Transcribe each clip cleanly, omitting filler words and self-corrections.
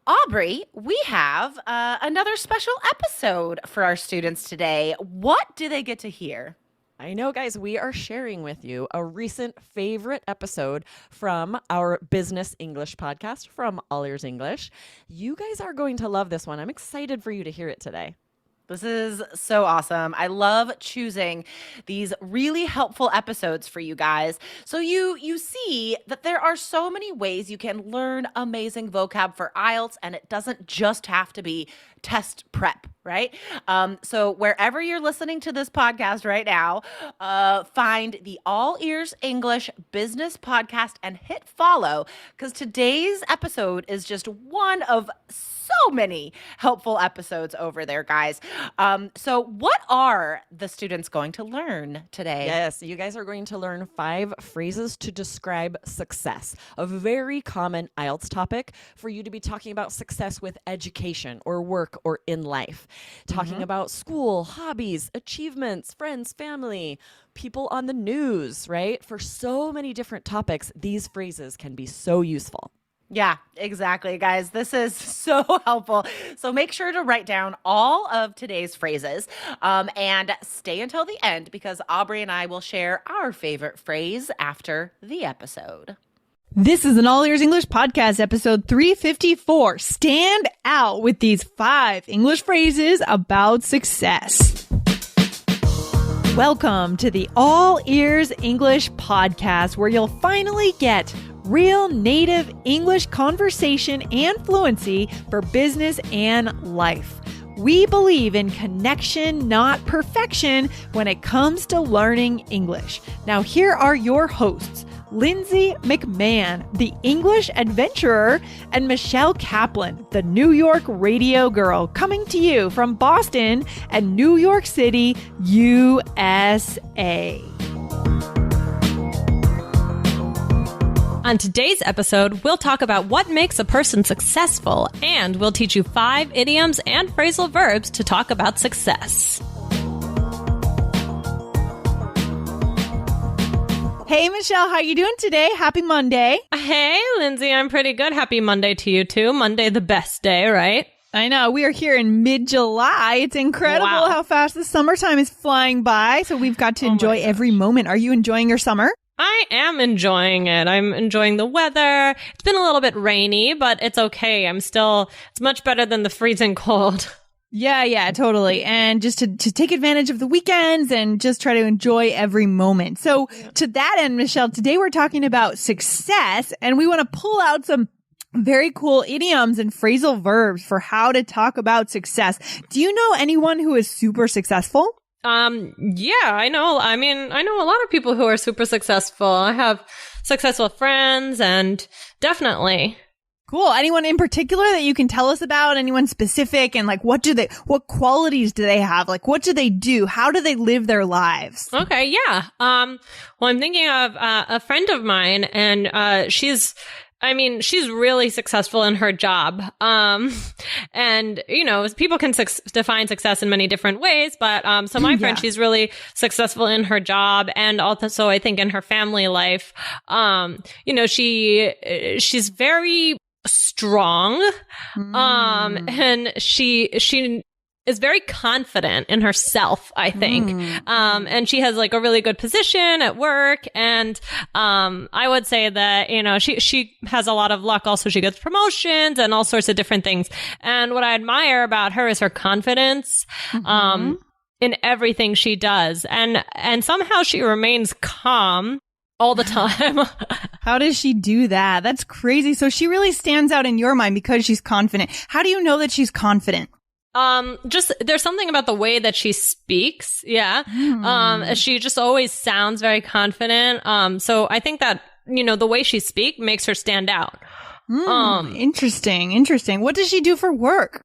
Aubrey, we have another special episode for our students today. What do they get to hear? I know, guys, we are sharing with you a recent favorite episode from our business English podcast from All Ears English. You guys are going to love this one. I'm excited for you to hear it today. This is so awesome. I love choosing these really helpful episodes for you guys. So you see that there are so many ways you can learn amazing vocab for IELTS, and it doesn't just have to be test prep, right? So wherever you're listening to this podcast right now, find the All Ears English Business Podcast and hit follow, because today's episode is just one of so many helpful episodes over there, guys. So what are the students going to learn today? Yes, you guys are going to learn 5 phrases to describe success, a very common IELTS topic for you to be talking about success with education or work or in life. Talking about school, hobbies, achievements, friends, family, people on the news, right? For so many different topics, these phrases can be so useful. Yeah, exactly, guys. This is so helpful. So make sure to write down all of today's phrases and stay until the end, because Aubrey and I will share our favorite phrase after the episode. This is an All Ears English Podcast, episode 354. Stand out with these 5 English phrases about success. Welcome to the All Ears English Podcast, where you'll finally get real native English conversation and fluency for business and life. We believe in connection, not perfection, when it comes to learning English. Now, here are your hosts, Lindsay McMahon, the English adventurer, and Michelle Kaplan, the New York radio girl, coming to you from Boston and New York City, USA. On today's episode, we'll talk about what makes a person successful, and we'll teach you 5 idioms and phrasal verbs to talk about success. Hey, Michelle, how you doing today? Happy Monday. Hey, Lindsay, I'm pretty good. Happy Monday to you too. Monday, the best day, right? I know. We are here in mid-July. It's incredible how fast the summertime is flying by. So we've got to enjoy every moment. Are you enjoying your summer? I am enjoying it. I'm enjoying the weather. It's been a little bit rainy, but it's okay. It's much better than the freezing cold. Yeah, totally. And just to take advantage of the weekends and just try to enjoy every moment. So to that end, Michelle, today we're talking about success, and we want to pull out some very cool idioms and phrasal verbs for how to talk about success. Do you know anyone who is super successful? Yeah, I know. I know a lot of people who are super successful. I have successful friends, and definitely. Cool. Anyone in particular that you can tell us about? Anyone specific? And like, what qualities do they have? Like, what do they do? How do they live their lives? Okay. Yeah. Well, I'm thinking of, a friend of mine, and, she's really successful in her job. And, people can define success in many different ways, but, so my friend, she's really successful in her job, and also I think in her family life. She's very strong. And she is very confident in herself, I think. And she has like a really good position at work. And, I would say that, she has a lot of luck. Also, she gets promotions and all sorts of different things. And what I admire about her is her confidence, in everything she does. And somehow she remains calm all the time. How does she do that? That's crazy. So she really stands out in your mind because she's confident. How do you know that she's confident? Just there's something about the way that she speaks. Yeah. She just always sounds very confident. So I think that, the way she speaks makes her stand out. Interesting. What does she do for work?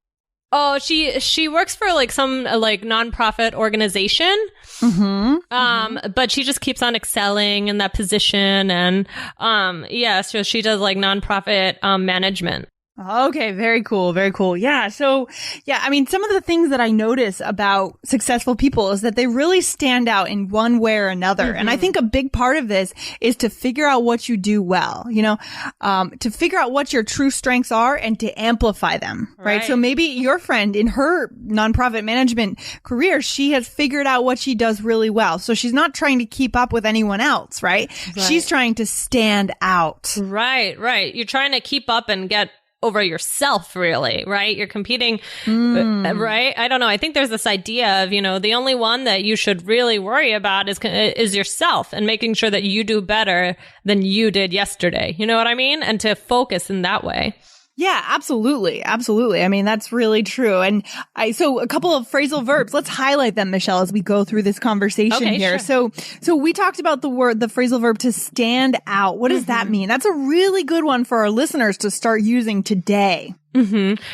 Oh, she works for like some nonprofit organization. But she just keeps on excelling in that position, and so she does like nonprofit management. Okay, very cool. Very cool. Yeah. So, yeah, I mean, some of the things that I notice about successful people is that they really stand out in one way or another. And I think a big part of this is to figure out what you do well, to figure out what your true strengths are and to amplify them, right? So maybe your friend in her nonprofit management career, she has figured out what she does really well. So she's not trying to keep up with anyone else, right? She's trying to stand out. Right. You're trying to keep up and get over yourself, really, right? You're competing, right? I don't know. I think there's this idea of, the only one that you should really worry about is yourself and making sure that you do better than you did yesterday. You know what I mean? And to focus in that way. Yeah, absolutely. Absolutely. I mean, that's really true. And so a couple of phrasal verbs, let's highlight them, Michelle, as we go through this conversation here. Sure. So we talked about the phrasal verb to stand out. What does that mean? That's a really good one for our listeners to start using today.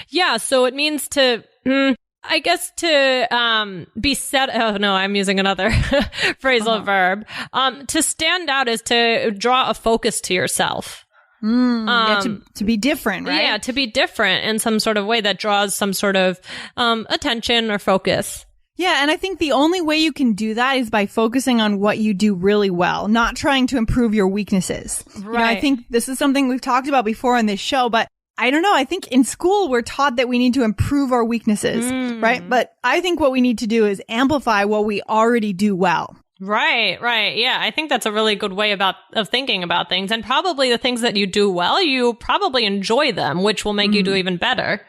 Yeah. So it means to, I guess to be set. Oh no, I'm using another phrasal verb. To stand out is to draw a focus to yourself. To be different, right? Yeah, to be different in some sort of way that draws some sort of attention or focus. Yeah, and I think the only way you can do that is by focusing on what you do really well, not trying to improve your weaknesses. Right. I think this is something we've talked about before on this show, but I don't know. I think in school, we're taught that we need to improve our weaknesses, right? But I think what we need to do is amplify what we already do well. Right. Yeah, I think that's a really good way of thinking about things. And probably the things that you do well, you probably enjoy them, which will make you do even better.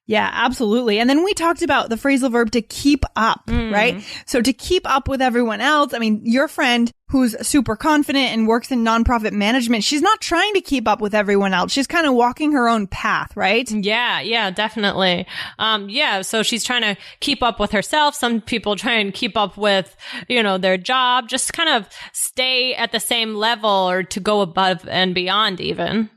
Yeah, absolutely. And then we talked about the phrasal verb to keep up, right? So to keep up with everyone else, I mean, your friend who's super confident and works in nonprofit management, she's not trying to keep up with everyone else. She's kind of walking her own path, right? Yeah, definitely. So she's trying to keep up with herself. Some people try and keep up with, their job, just kind of stay at the same level or to go above and beyond even.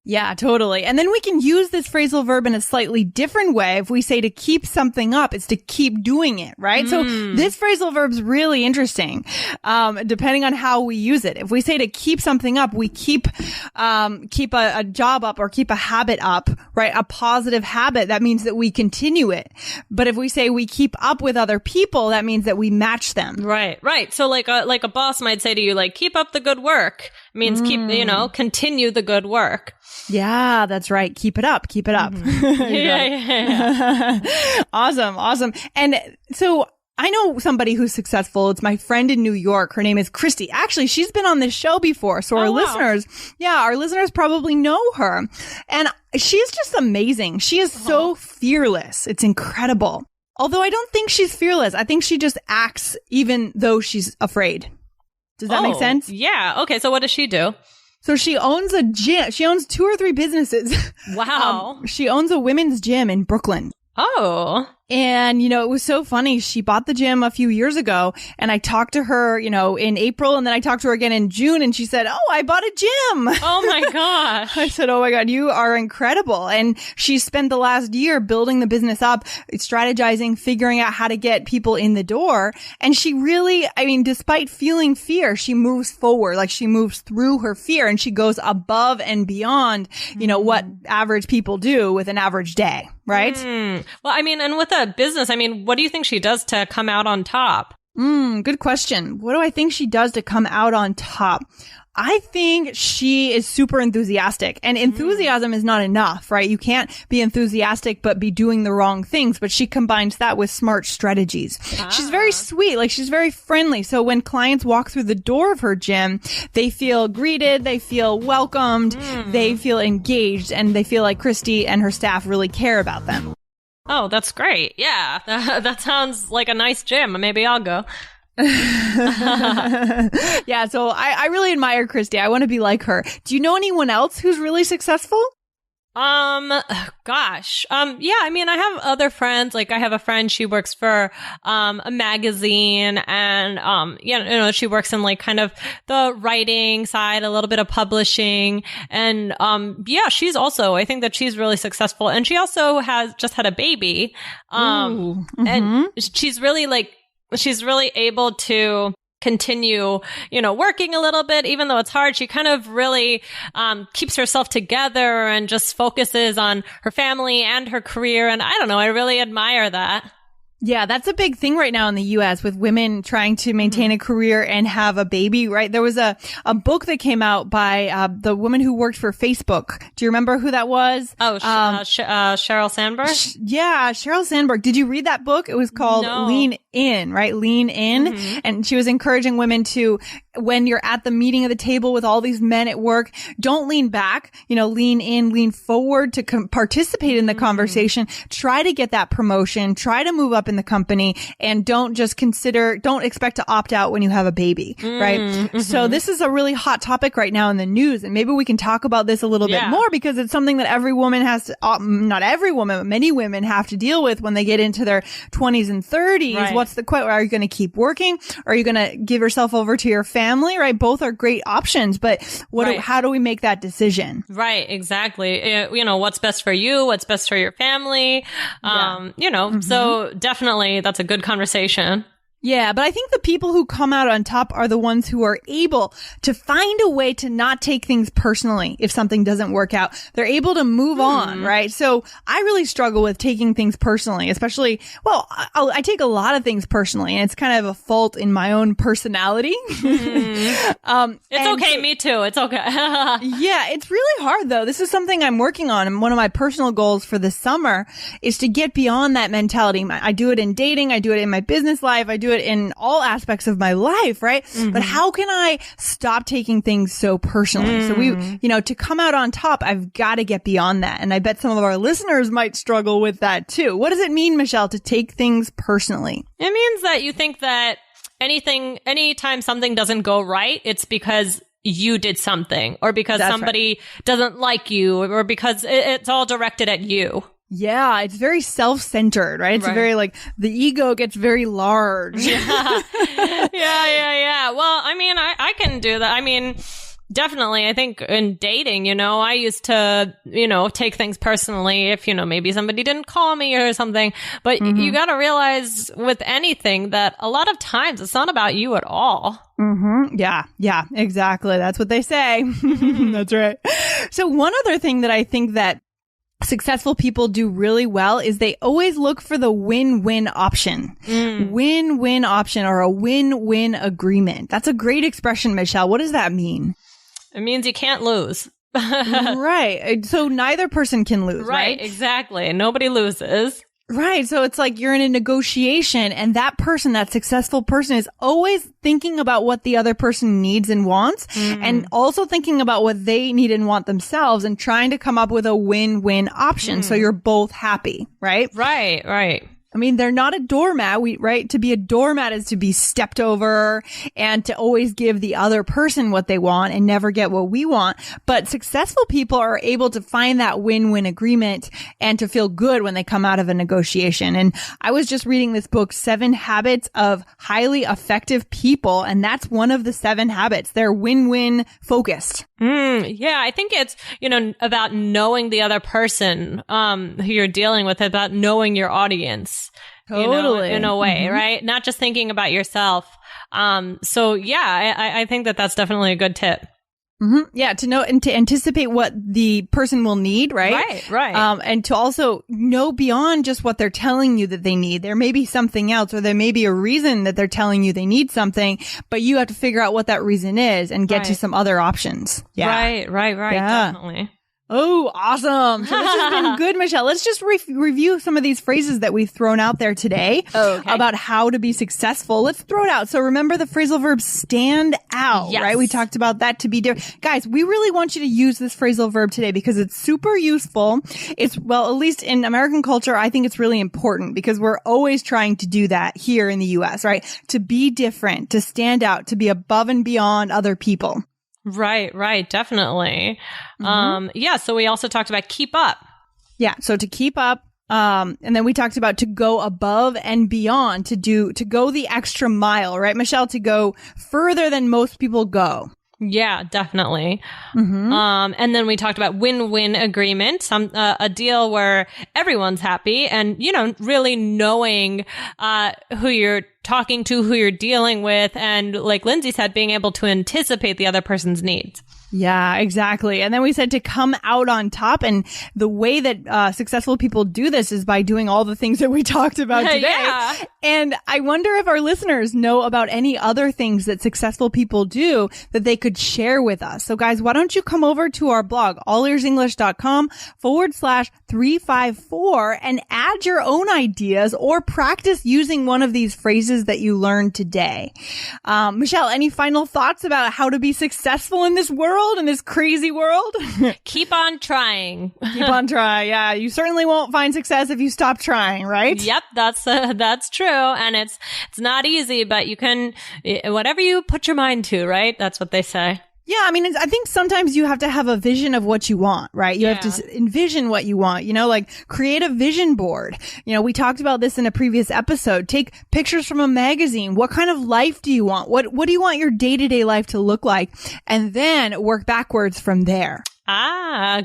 Yeah, totally. And then we can use this phrasal verb in a slightly different way. If we say to keep something up, it's to keep doing it, right? So this phrasal verb's really interesting, depending on how we use it. If we say to keep something up, we keep a job up or keep a habit up, right? A positive habit. That means that we continue it. But if we say we keep up with other people, that means that we match them. Right. So like a boss might say to you, like, keep up the good work. It means continue the good work. Yeah, that's right. Keep it up. Keep it up. Yeah. Awesome. And so I know somebody who's successful. It's my friend in New York. Her name is Christy. Actually, she's been on this show before. So our listeners probably know her. And she's just amazing. She is so fearless. It's incredible. Although I don't think she's fearless. I think she just acts even though she's afraid. Does that make sense? Yeah. Okay. So what does she do? So she owns a gym. She owns 2 or 3 businesses. Wow. She owns a women's gym in Brooklyn. Oh. And, it was so funny. She bought the gym a few years ago and I talked to her, in April and then I talked to her again in June and she said, "Oh, I bought a gym." Oh my gosh. I said, "Oh my God, you are incredible." And she spent the last year building the business up, strategizing, figuring out how to get people in the door. And she really, despite feeling fear, she moves forward, like she moves through her fear and she goes above and beyond, what average people do with an average day. Right? Well, and with a business, what do you think she does to come out on top? Good question. What do I think she does to come out on top? I think she is super enthusiastic, and enthusiasm is not enough, right? You can't be enthusiastic but be doing the wrong things, but she combines that with smart strategies. She's very sweet, like she's very friendly. So when clients walk through the door of her gym, they feel greeted, they feel welcomed, they feel engaged, and they feel like Christy and her staff really care about them. Oh, that's great. Yeah, that sounds like a nice gym. Maybe I'll go. Yeah, so I really admire Christy. I want to be like her. Do you know anyone else who's really successful? Gosh. I have other friends. Like I have a friend, she works for, a magazine and, she works in like kind of the writing side, a little bit of publishing. And, she's also, I think that she's really successful. And she also has just had a baby. And she's really able to continue, working a little bit, even though it's hard. She kind of really keeps herself together and just focuses on her family and her career. And I don't know, I really admire that. Yeah, that's a big thing right now in the US with women trying to maintain a career and have a baby, right? There was a book that came out by the woman who worked for Facebook. Do you remember who that was? Oh, Sheryl Sandberg? Yeah, Sheryl Sandberg. Did you read that book? It was called Lean In, right? Lean In. And she was encouraging women to, when you're at the meeting of the table with all these men at work, don't lean back, lean in, lean forward to participate in the conversation. Try to get that promotion, try to move up in the company, and don't expect to opt out when you have a baby, right? So this is a really hot topic right now in the news, and maybe we can talk about this a little bit more, because it's something that every woman has to, not every woman, but many women have to deal with when they get into their 20s and 30s. Right. What's the question? Are you going to keep working? Are you going to give yourself over to your family, right? Both are great options, but how do we make that decision? Right, exactly. What's best for you, what's best for your family. So definitely that's a good conversation. Yeah, but I think the people who come out on top are the ones who are able to find a way to not take things personally if something doesn't work out. They're able to move on, right? So I really struggle with taking things personally, especially, I take a lot of things personally, and it's kind of a fault in my own personality. It's okay, me too. It's okay. Yeah, it's really hard though. This is something I'm working on, and one of my personal goals for this summer is to get beyond that mentality. I do it in dating, I do it in my business life, I do it in all aspects of my life, right? But how can I stop taking things so personally? So to come out on top, I've got to get beyond that. And I bet some of our listeners might struggle with that too. What does it mean, Michelle, to take things personally? It means that you think that anytime something doesn't go right, it's because you did something, or because somebody doesn't like you, or because it's all directed at you. Yeah, it's very self-centered, right? It's very the ego gets very large. Yeah. Well, I can do that. Definitely. I think in dating, I used to, take things personally if, maybe somebody didn't call me or something. But you got to realize with anything that a lot of times it's not about you at all. Yeah, exactly. That's what they say. That's right. So one other thing that I think that successful people do really well is they always look for the win-win option. Win-win option, or a win-win agreement. That's a great expression, Michelle. What does that mean? It means you can't lose. Right. So neither person can lose, right? Exactly. Nobody loses. Right. So it's like you're in a negotiation, and that person, that successful person, is always thinking about what the other person needs and wants, and also thinking about what they need and want themselves, and trying to come up with a win-win option. So you're both happy, right? Right. They're not a doormat, right? To be a doormat is to be stepped over and to always give the other person what they want and never get what we want. But successful people are able to find that win-win agreement and to feel good when they come out of a negotiation. And I was just reading this book, 7 Habits of Highly Effective People, and that's one of the 7 habits. They're win-win focused. Yeah, I think it's, about knowing the other person who you're dealing with, about knowing your audience. Totally. In a way, right? Not just thinking about yourself. So yeah, I think that that's definitely a good tip. Yeah, to know and to anticipate what the person will need, right? Right. And to also know beyond just what they're telling you that they need. There may be something else, or there may be a reason that they're telling you they need something, but you have to figure out what that reason is and get to some other options. Yeah. Right. Yeah. Definitely. Oh, awesome. So this has been good, Michelle. Let's just review some of these phrases that we've thrown out there today about how to be successful. Let's throw it out. So remember the phrasal verb stand out, right? We talked about that, to be different. Guys, we really want you to use this phrasal verb today because it's super useful. It's, at least in American culture, I think it's really important because we're always trying to do that here in the US, right? To be different, to stand out, to be above and beyond other people. Right. Definitely. So we also talked about keep up. Yeah. So to keep up. And then we talked about to go above and beyond, to go the extra mile, right, Michelle? To go further than most people go. Yeah, definitely. Mm-hmm. And then we talked about win-win agreement, a deal where everyone's happy, and really knowing who you're talking to, who you're dealing with, and like Lindsay said, being able to anticipate the other person's needs. Yeah, exactly. And then we said to come out on top. And the way that successful people do this is by doing all the things that we talked about today. Yeah. And I wonder if our listeners know about any other things that successful people do that they could share with us. So guys, why don't you come over to our blog, allearsenglish.com/354 and add your own ideas or practice using one of these phrases that you learned today. Michelle, any final thoughts about how to be successful in this world? In this crazy world? Keep on trying. Keep on trying. Yeah, you certainly won't find success if you stop trying, right? Yep, that's true, and it's not easy, but you can whatever you put your mind to, right? That's what they say. Yeah, I mean, I think sometimes you have to have a vision of what you want, right? You have to envision what you want, like create a vision board. We talked about this in a previous episode. Take pictures from a magazine. What kind of life do you want? What do you want your day-to-day life to look like? And then work backwards from there.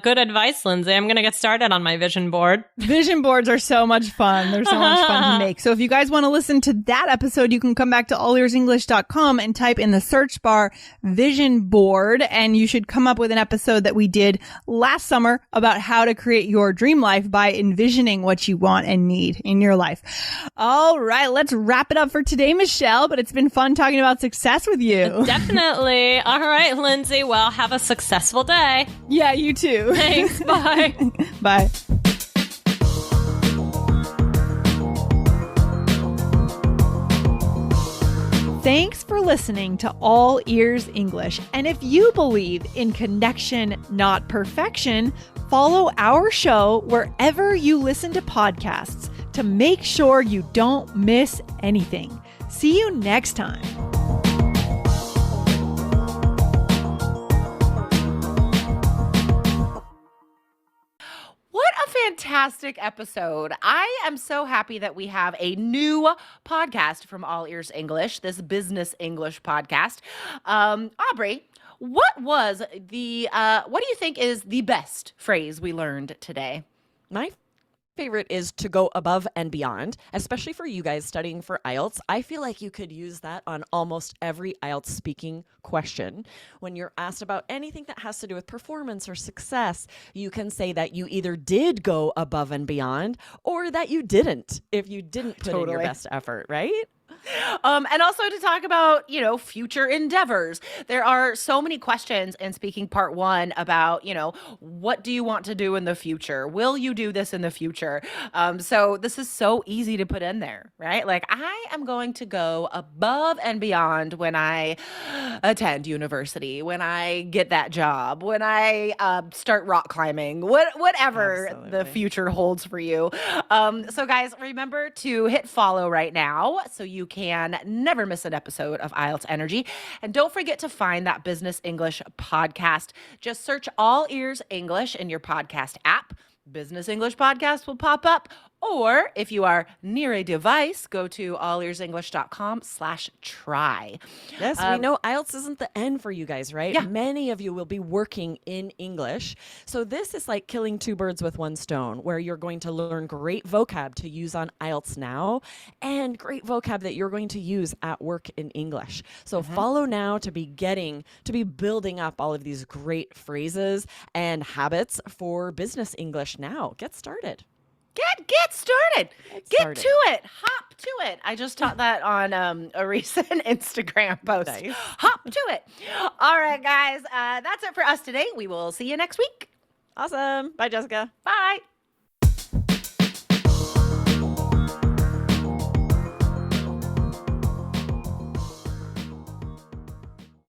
Good advice, Lindsay. I'm going to get started on my vision board. Vision boards are so much fun. They're so much fun to make. So if you guys want to listen to that episode, you can come back to allearsenglish.com and type in the search bar vision board, and you should come up with an episode that we did last summer about how to create your dream life by envisioning what you want and need in your life. All right, let's wrap it up for today, Michelle, but it's been fun talking about success with you. Definitely. All right, Lindsay. Well, have a successful day. Yeah, you too. Thanks. Bye. Bye. Thanks for listening to All Ears English. And if you believe in connection, not perfection, follow our show wherever you listen to podcasts to make sure you don't miss anything. See you next time. What a fantastic episode. I am so happy that we have a new podcast from All Ears English, this business English podcast. Aubrey, what do you think is the best phrase we learned today? My favorite is to go above and beyond, especially for you guys studying for IELTS. I feel like you could use that on almost every IELTS speaking question. When you're asked about anything that has to do with performance or success, you can say that you either did go above and beyond or that you didn't, if you didn't put in your best effort, right? And also to talk about, future endeavors. There are so many questions in Speaking Part 1 about, what do you want to do in the future? Will you do this in the future? So this is so easy to put in there, right? Like, I am going to go above and beyond when I attend university, when I get that job, when I start rock climbing, whatever the future holds for you. So guys, remember to hit follow right now so you can never miss an episode of IELTS Energy. And don't forget to find that Business English podcast. Just search All Ears English in your podcast app. Business English Podcast will pop up. Or if you are near a device, go to allearsenglish.com/try. Yes, we know IELTS isn't the end for you guys, right? Yeah. Many of you will be working in English. So this is like killing two birds with one stone, where you're going to learn great vocab to use on IELTS now and great vocab that you're going to use at work in English. So follow now to be building up all of these great phrases and habits for business English now. Get started. Get started. Get started. to it. Hop to it. I just taught that on a recent Instagram post. Nice. Hop to it. All right, guys. That's it for us today. We will see you next week. Awesome. Bye, Jessica. Bye.